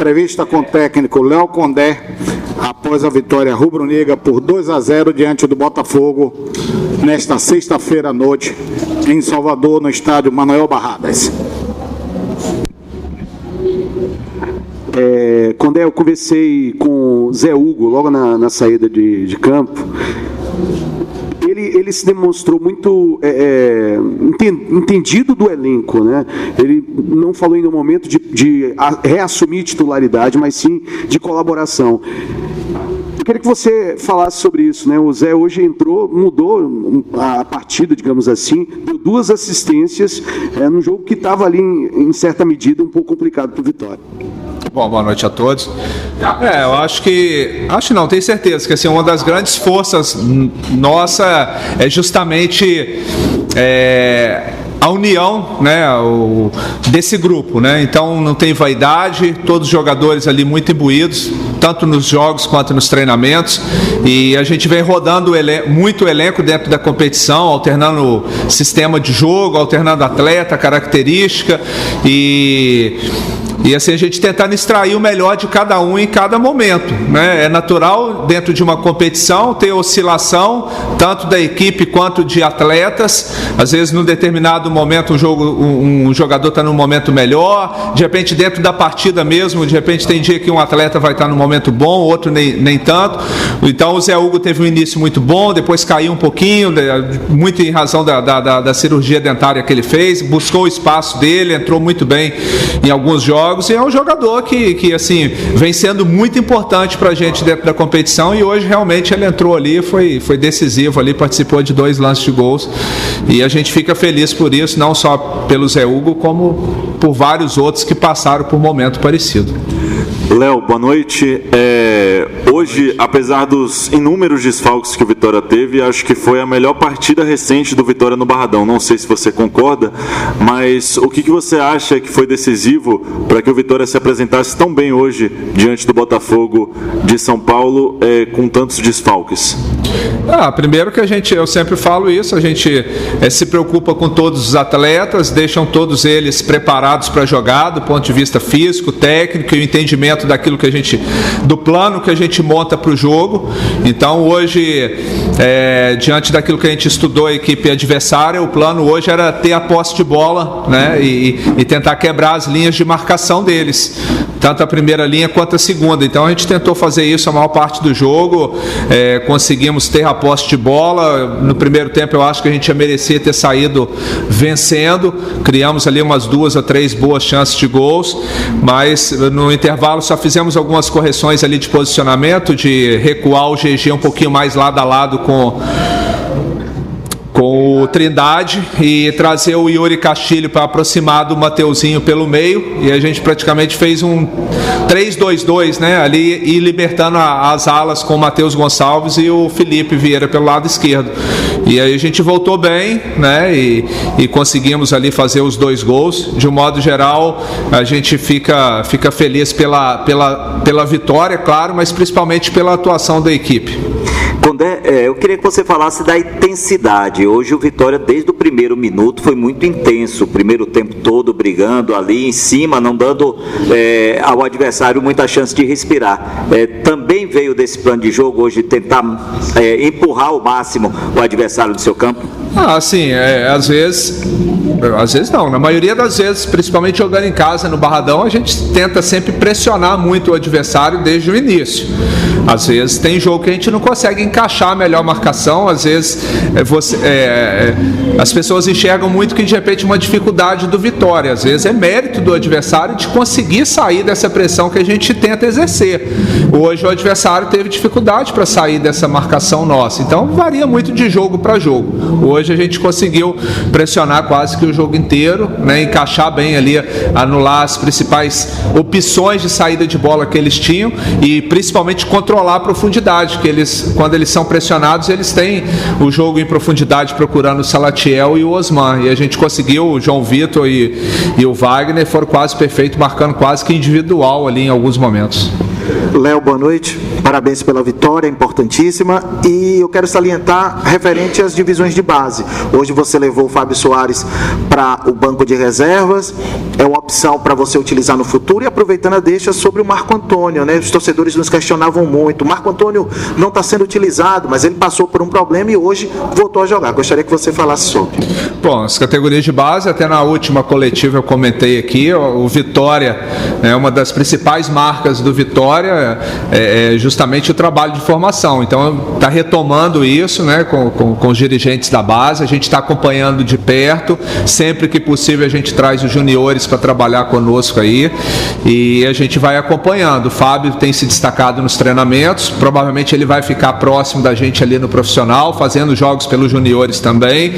Entrevista com o técnico Léo Condé, após a vitória rubro-negra por 2-0 diante do Botafogo, nesta sexta-feira à noite, em Salvador, no estádio Manuel Barradas. Condé, eu conversei com o Zé Hugo logo na saída de campo. Ele se demonstrou muito entendido do elenco, né? Ele não falou em nenhum momento de reassumir titularidade, mas sim de colaboração. Eu queria que você falasse sobre isso, né? O Zé hoje entrou, mudou a partida, digamos assim, deu 2 assistências num jogo que estava ali, em certa medida, um pouco complicado para o Vitória. Bom, boa noite a todos. Eu acho não, tenho certeza que assim, uma das grandes forças nossa é justamente a união, né, desse grupo, né? Então não tem vaidade, todos os jogadores ali muito imbuídos, tanto nos jogos quanto nos treinamentos, e a gente vem rodando muito elenco dentro da competição, alternando sistema de jogo, alternando atleta, característica, e assim a gente tentando extrair o melhor de cada um em cada momento, né? É natural dentro de uma competição ter oscilação tanto da equipe quanto de atletas. Às vezes num determinado momento um jogador está num momento melhor, de repente dentro da partida mesmo, de repente tem dia que um atleta vai estar num momento bom, outro nem tanto. Então o Zé Hugo teve um início muito bom, depois caiu um pouquinho, muito em razão da cirurgia dentária que ele fez, buscou o espaço dele, entrou muito bem em alguns jogos. E é um jogador que assim, vem sendo muito importante para a gente dentro da competição, e hoje realmente ele entrou ali, foi decisivo ali, participou de 2 lances de gols, e a gente fica feliz por isso, não só pelo Zé Hugo, como por vários outros que passaram por um momento parecido. Léo, boa noite. Hoje, apesar dos inúmeros desfalques que o Vitória teve, acho que foi a melhor partida recente do Vitória no Barradão. Não sei se você concorda, mas o que você acha que foi decisivo para que o Vitória se apresentasse tão bem hoje diante do Botafogo de São Paulo com tantos desfalques? Primeiro que eu sempre falo isso, a gente se preocupa com todos os atletas, deixam todos eles preparados para jogar, do ponto de vista físico, técnico e o entendimento do plano que a gente monta para o jogo. Então hoje, diante daquilo que a gente estudou a equipe adversária, o plano hoje era ter a posse de bola, né, e tentar quebrar as linhas de marcação deles, tanto a primeira linha quanto a segunda. Então a gente tentou fazer isso a maior parte do jogo, conseguimos ter a posse de bola. No primeiro tempo eu acho que a gente já merecia ter saído vencendo, criamos ali umas 2 a 3 boas chances de gols, mas no intervalo só fizemos algumas correções ali de posicionamento, de recuar o GG um pouquinho mais lado a lado com o Trindade e trazer o Yuri Castilho para aproximar do Mateuzinho pelo meio, e a gente praticamente fez um 3-2-2, né, ali, e libertando as alas com o Matheus Gonçalves e o Felipe Vieira pelo lado esquerdo. E aí a gente voltou bem, né, e conseguimos ali fazer os 2 gols. De um modo geral, a gente fica feliz pela vitória, claro, mas principalmente pela atuação da equipe. Condé, eu queria que você falasse da intensidade. Hoje o Vitória, desde o primeiro minuto, foi muito intenso. O primeiro tempo todo brigando ali em cima, não dando ao adversário muita chance de respirar. Também veio desse plano de jogo hoje tentar empurrar ao máximo o adversário do seu campo? Sim, às vezes não, na maioria das vezes, principalmente jogando em casa no Barradão, a gente tenta sempre pressionar muito o adversário desde o início. Às vezes tem jogo que a gente não consegue encaixar a melhor marcação, às vezes as pessoas enxergam muito que de repente uma dificuldade do Vitória, às vezes é mérito do adversário de conseguir sair dessa pressão que a gente tenta exercer. Hoje o adversário teve dificuldade para sair dessa marcação nossa, então varia muito de jogo para jogo. Hoje a gente conseguiu pressionar quase que o jogo inteiro, né, encaixar bem ali, anular as principais opções de saída de bola que eles tinham e principalmente controlar a profundidade, que eles, quando eles são pressionados, eles têm o jogo em profundidade procurando o Salatiel e o Osman, e a gente conseguiu, o João Vitor e o Wagner foram quase perfeitos, marcando quase que individual ali em alguns momentos. Léo, boa noite. Parabéns pela vitória, importantíssima. E eu quero salientar referente às divisões de base. Hoje você levou o Fábio Soares para o banco de reservas. É uma opção para você utilizar no futuro. E aproveitando a deixa sobre o Marco Antônio, né? Os torcedores nos questionavam muito. O Marco Antônio não está sendo utilizado, mas ele passou por um problema e hoje voltou a jogar. Gostaria que você falasse sobre. Bom, as categorias de base, até na última coletiva eu comentei aqui, o Vitória, uma das principais marcas do Vitória é justamente o trabalho de formação. Então, está retomando isso, né, com os dirigentes da base, a gente está acompanhando de perto, sempre que possível a gente traz os juniores para trabalhar conosco aí, e a gente vai acompanhando. O Fábio tem se destacado nos treinamentos, provavelmente ele vai ficar próximo da gente ali no profissional, fazendo jogos pelos juniores também,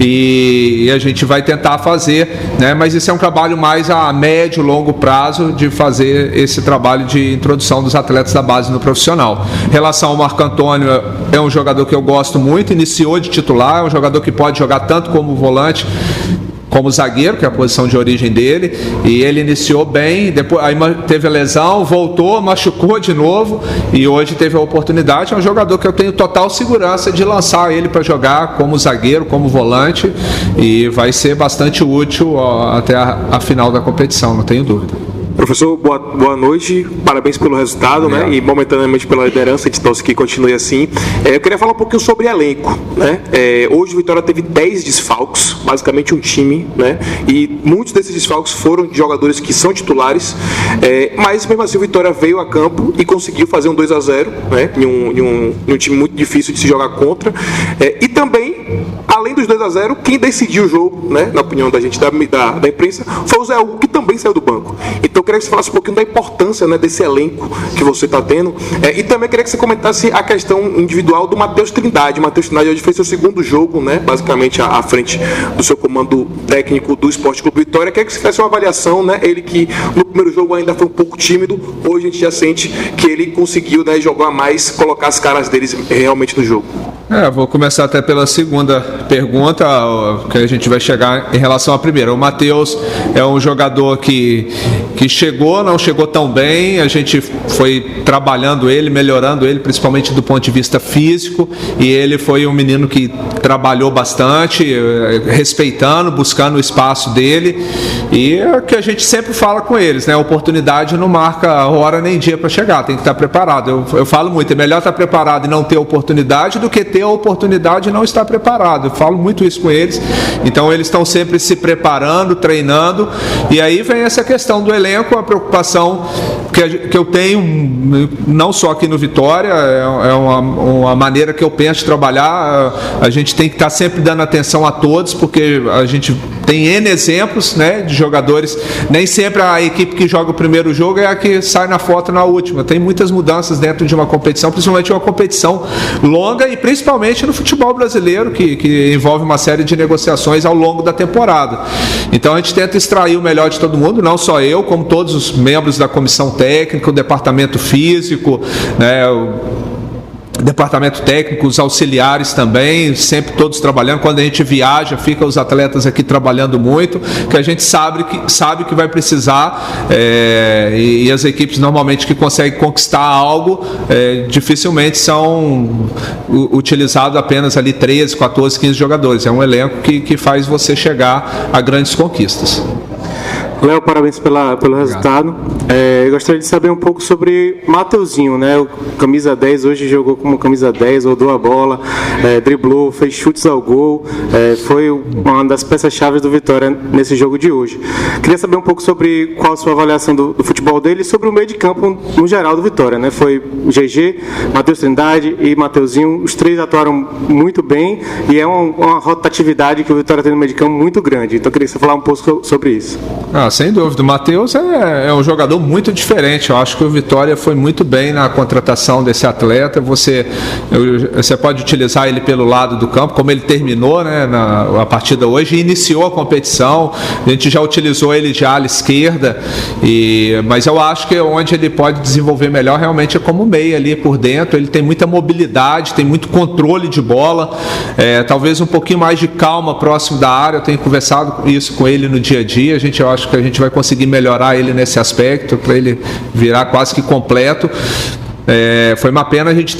e a gente vai tentar fazer, né, mas isso é um trabalho mais a médio, longo prazo de fazer esse trabalho de introdução dos atletas da base no profissional. Em relação ao Marco Antônio, é um jogador que eu gosto muito, iniciou de titular, é um jogador que pode jogar tanto como volante, como zagueiro, que é a posição de origem dele, e ele iniciou bem, depois aí teve a lesão, voltou, machucou de novo, e hoje teve a oportunidade. É um jogador que eu tenho total segurança de lançar ele para jogar como zagueiro, como volante, e vai ser bastante útil até a final da competição, não tenho dúvida. Professor, boa noite, parabéns pelo resultado, né? E momentaneamente pela liderança, a gente torce que continue assim. Eu queria falar um pouquinho sobre elenco, né? Hoje o Vitória teve 10 desfalques, basicamente um time, né? E muitos desses desfalques foram de jogadores que são titulares, mas mesmo assim o Vitória veio a campo e conseguiu fazer um 2-0, né? Em um time muito difícil de se jogar contra. E também, além dos 2-0, quem decidiu o jogo, né? Na opinião da gente, da imprensa, foi o Zé Hugo, que também saiu do banco. Então, eu queria que você falasse um pouquinho da importância, né, desse elenco que você está tendo, e também queria que você comentasse a questão individual do Matheus Trindade. O Matheus Trindade hoje fez seu segundo jogo, né, basicamente à frente do seu comando técnico do Esporte Clube Vitória. Queria que você fizesse uma avaliação, né, ele que no primeiro jogo ainda foi um pouco tímido, hoje a gente já sente que ele conseguiu, né, jogar mais, colocar as caras deles realmente no jogo. Vou começar até pela segunda pergunta, que a gente vai chegar em relação à primeira. O Matheus é um jogador que não chegou tão bem, a gente foi trabalhando ele, melhorando ele, principalmente do ponto de vista físico, e ele foi um menino que trabalhou bastante, respeitando, buscando o espaço dele, e é o que a gente sempre fala com eles, né? A oportunidade não marca hora nem dia para chegar, tem que estar preparado. Eu falo muito, é melhor estar preparado e não ter oportunidade do que ter a oportunidade e não estar preparado. Eu falo muito isso com eles, então eles estão sempre se preparando, treinando, e aí vem essa questão do elenco, a preocupação que eu tenho, não só aqui no Vitória, é uma maneira que eu penso de trabalhar. A gente tem que estar sempre dando atenção a todos, porque a gente tem N exemplos, né, de jogadores, nem sempre a equipe que joga o primeiro jogo é a que sai na foto na última. Tem muitas mudanças dentro de uma competição, principalmente uma competição longa e principalmente no futebol brasileiro, que envolve uma série de negociações ao longo da temporada. Então a gente tenta extrair o melhor de todo mundo, não só eu, como todos os membros da comissão técnica, o departamento físico, né, o departamento técnico, os auxiliares também, sempre todos trabalhando. Quando a gente viaja, fica os atletas aqui trabalhando muito, que a gente sabe que vai precisar, e as equipes normalmente que conseguem conquistar algo, dificilmente são utilizados apenas ali 13, 14, 15 jogadores. É um elenco que faz você chegar a grandes conquistas. Léo, parabéns pelo resultado. Eu gostaria de saber um pouco sobre Mateuzinho, né? O camisa 10 hoje jogou como camisa 10, rodou a bola, driblou, fez chutes ao gol, foi uma das peças-chave do Vitória nesse jogo de hoje. Queria saber um pouco sobre qual a sua avaliação do futebol dele e sobre o meio de campo no geral do Vitória, né? Foi o GG, Matheus Trindade e Mateuzinho, os três atuaram muito bem e é uma rotatividade que o Vitória tem no meio de campo muito grande. Então eu queria que você falar um pouco sobre isso. Sem dúvida, o Matheus é um jogador muito diferente. Eu acho que o Vitória foi muito bem na contratação desse atleta. Você pode utilizar ele pelo lado do campo, como ele terminou, né, a partida hoje e iniciou a competição. A gente já utilizou ele de ala esquerda, mas eu acho que onde ele pode desenvolver melhor realmente é como meia ali por dentro. Ele tem muita mobilidade, tem muito controle de bola, talvez um pouquinho mais de calma próximo da área. Eu tenho conversado isso com ele no dia a dia. Eu acho que que a gente vai conseguir melhorar ele nesse aspecto, para ele virar quase que completo. Foi uma pena a gente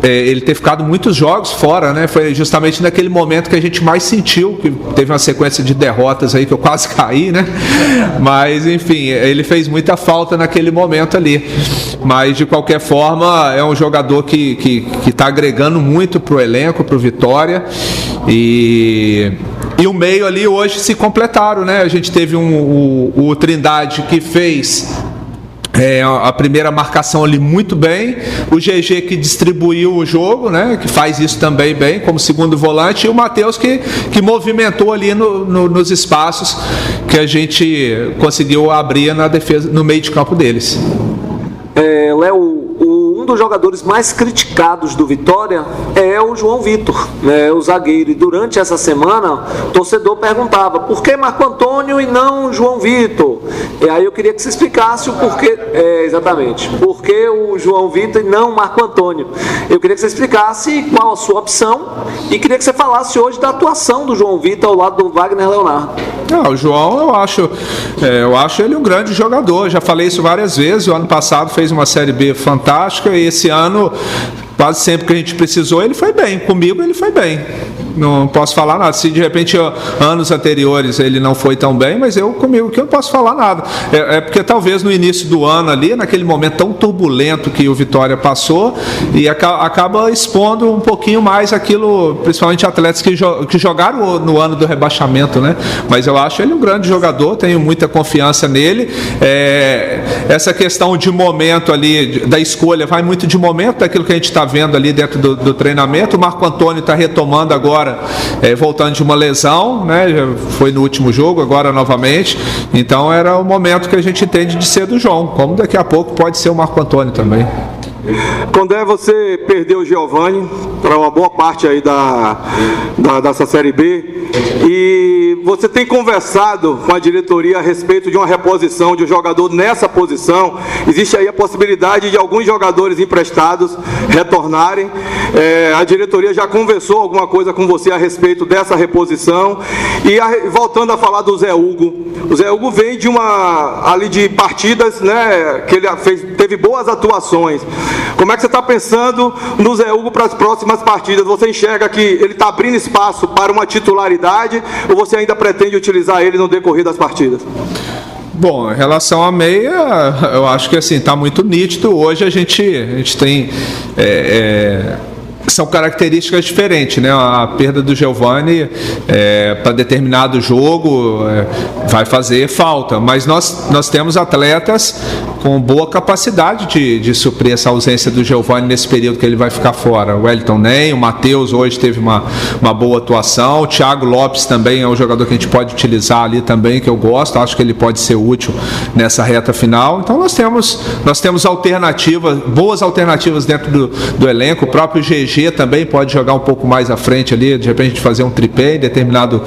ele ter ficado muitos jogos fora, né? Foi justamente naquele momento que a gente mais sentiu, que teve uma sequência de derrotas aí que eu quase caí, né? Mas, enfim, ele fez muita falta naquele momento ali. Mas, de qualquer forma, é um jogador que está agregando muito para o elenco, para o Vitória. E o meio ali hoje se completaram, né? A gente teve o Trindade que fez a primeira marcação ali muito bem, o GG que distribuiu o jogo, né, que faz isso também bem como segundo volante, e o Matheus que movimentou ali nos espaços que a gente conseguiu abrir na defesa, no meio de campo deles. Léo, um dos jogadores mais criticados do Vitória é o João Vitor, né, o zagueiro. E durante essa semana, o torcedor perguntava: por que Marco Antônio e não João Vitor? E aí eu queria que você explicasse o porquê, exatamente, por que o João Vitor e não o Marco Antônio. Eu queria que você explicasse qual a sua opção e queria que você falasse hoje da atuação do João Vitor ao lado do Wagner Leonardo. O João, eu acho ele um grande jogador, já falei isso várias vezes. O ano passado fez uma Série B fantástica e esse ano, quase sempre que a gente precisou, ele foi bem. Comigo ele foi bem. Não posso falar nada. Se de repente anos anteriores ele não foi tão bem, mas comigo que eu não posso falar nada. Porque talvez no início do ano ali, naquele momento tão turbulento que o Vitória passou, e acaba expondo um pouquinho mais aquilo, principalmente atletas que jogaram no ano do rebaixamento, né? Mas eu acho ele um grande jogador, tenho muita confiança nele. Essa questão de momento ali, da escolha, vai muito de momento, daquilo que a gente está vendo ali dentro do treinamento. O Marco Antônio está retomando agora, voltando de uma lesão, né? Já foi no último jogo, agora novamente. Então era o momento que a gente entende de ser do João, como daqui a pouco pode ser o Marco Antônio também. Condé, você perdeu o Giovani para uma boa parte aí dessa Série B, e você tem conversado com a diretoria a respeito de uma reposição de um jogador nessa posição. Existe aí a possibilidade de alguns jogadores emprestados retornarem. A diretoria já conversou alguma coisa com você a respeito dessa reposição? E voltando a falar do Zé Hugo, o Zé Hugo vem de partidas, né, que ele teve boas atuações. Como é que você está pensando no Zé Hugo para as próximas partidas? Você enxerga que ele está abrindo espaço para uma titularidade ou você ainda pretende utilizar ele no decorrer das partidas? Bom, em relação à meia, eu acho que assim, está muito nítido. Hoje a gente tem... são características diferentes, né? A perda do Giovani para determinado jogo vai fazer falta, mas nós temos atletas com boa capacidade de suprir essa ausência do Giovani nesse período que ele vai ficar fora. O Wellington Nem, o Matheus hoje teve uma boa atuação, o Thiago Lopes também é um jogador que a gente pode utilizar ali também, que eu gosto, acho que ele pode ser útil nessa reta final. Então nós temos alternativas, boas alternativas dentro do elenco. O próprio GG também pode jogar um pouco mais à frente ali, de repente fazer um tripé em determinado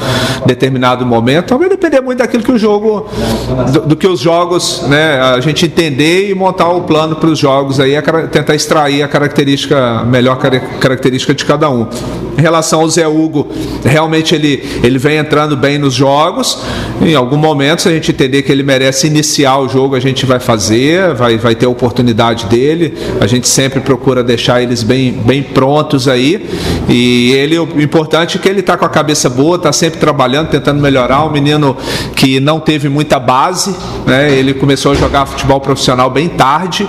momento. Então vai depender muito daquilo que o jogo, do que os jogos, né, a gente entender e montar o plano para os jogos aí, tentar extrair a melhor característica de cada um. Em relação ao Zé Hugo, realmente ele vem entrando bem nos jogos. Em algum momento, se a gente entender que ele merece iniciar o jogo, a gente vai fazer, vai ter a oportunidade dele. A gente sempre procura deixar eles bem prontos aí. E o importante é que ele está com a cabeça boa, está sempre trabalhando, tentando melhorar. Um menino que não teve muita base, né? Ele começou a jogar futebol profissional bem tarde,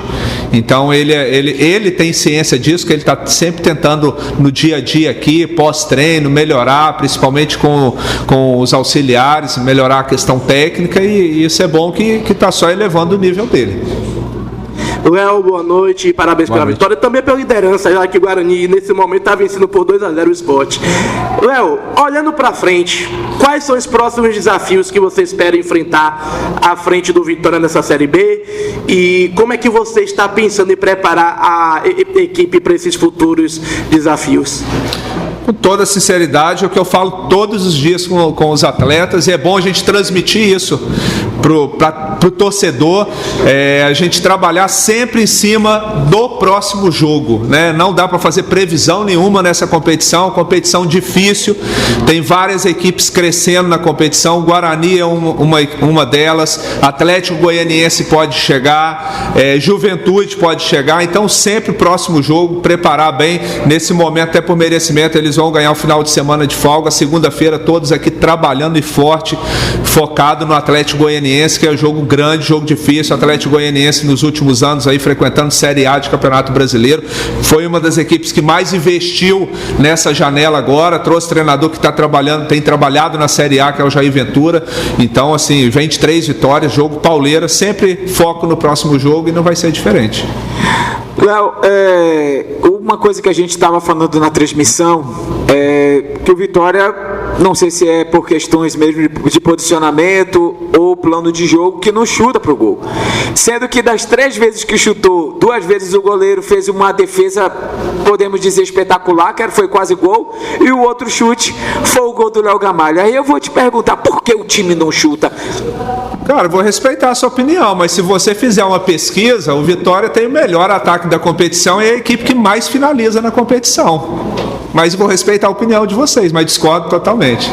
então ele tem ciência disso, que ele está sempre tentando no dia a dia aqui, pós-treino, melhorar, principalmente com os auxiliares, melhorar a questão técnica, e isso é bom que está só elevando o nível dele. Léo, boa noite e parabéns pela vitória, também pela liderança, já que o Guarani nesse momento está vencendo por 2-0 o Sport. Léo, olhando para frente, quais são os próximos desafios que você espera enfrentar à frente do Vitória nessa Série B, e como é que você está pensando em preparar a equipe para esses futuros desafios? Com toda sinceridade, é o que eu falo todos os dias com os atletas, e é bom a gente transmitir isso pro torcedor, a gente trabalhar sempre em cima do próximo jogo, né? Não dá para fazer previsão nenhuma nessa competição difícil, tem várias equipes crescendo na competição, Guarani é uma delas, Atlético Goianiense pode chegar, Juventude pode chegar, então sempre o próximo jogo, preparar bem, nesse momento até por merecimento, eles vão ganhar o final de semana de folga, segunda-feira todos aqui trabalhando e forte, focado no Atlético Goianiense, que é um jogo grande, jogo difícil. O Atlético Goianiense nos últimos anos aí frequentando Série A de Campeonato Brasileiro, foi uma das equipes que mais investiu nessa janela agora, trouxe treinador que tem trabalhado na Série A, que é o Jair Ventura, então assim, 23 vitórias, jogo pauleira, sempre foco no próximo jogo e não vai ser diferente. Léo, uma coisa que a gente estava falando na transmissão que o Vitória, não sei se é por questões mesmo de posicionamento ou plano de jogo, que não chuta pro gol. Sendo que das 3 vezes que chutou, 2 vezes o goleiro fez uma defesa, podemos dizer, espetacular, que foi quase gol, e o outro chute foi o gol do Léo Gamalho. Aí eu vou te perguntar, por que o time não chuta? Cara, eu vou respeitar a sua opinião, mas se você fizer uma pesquisa, o Vitória tem o melhor ataque da competição e é a equipe que mais finaliza na competição. Mas eu vou respeitar a opinião de vocês, mas discordo totalmente.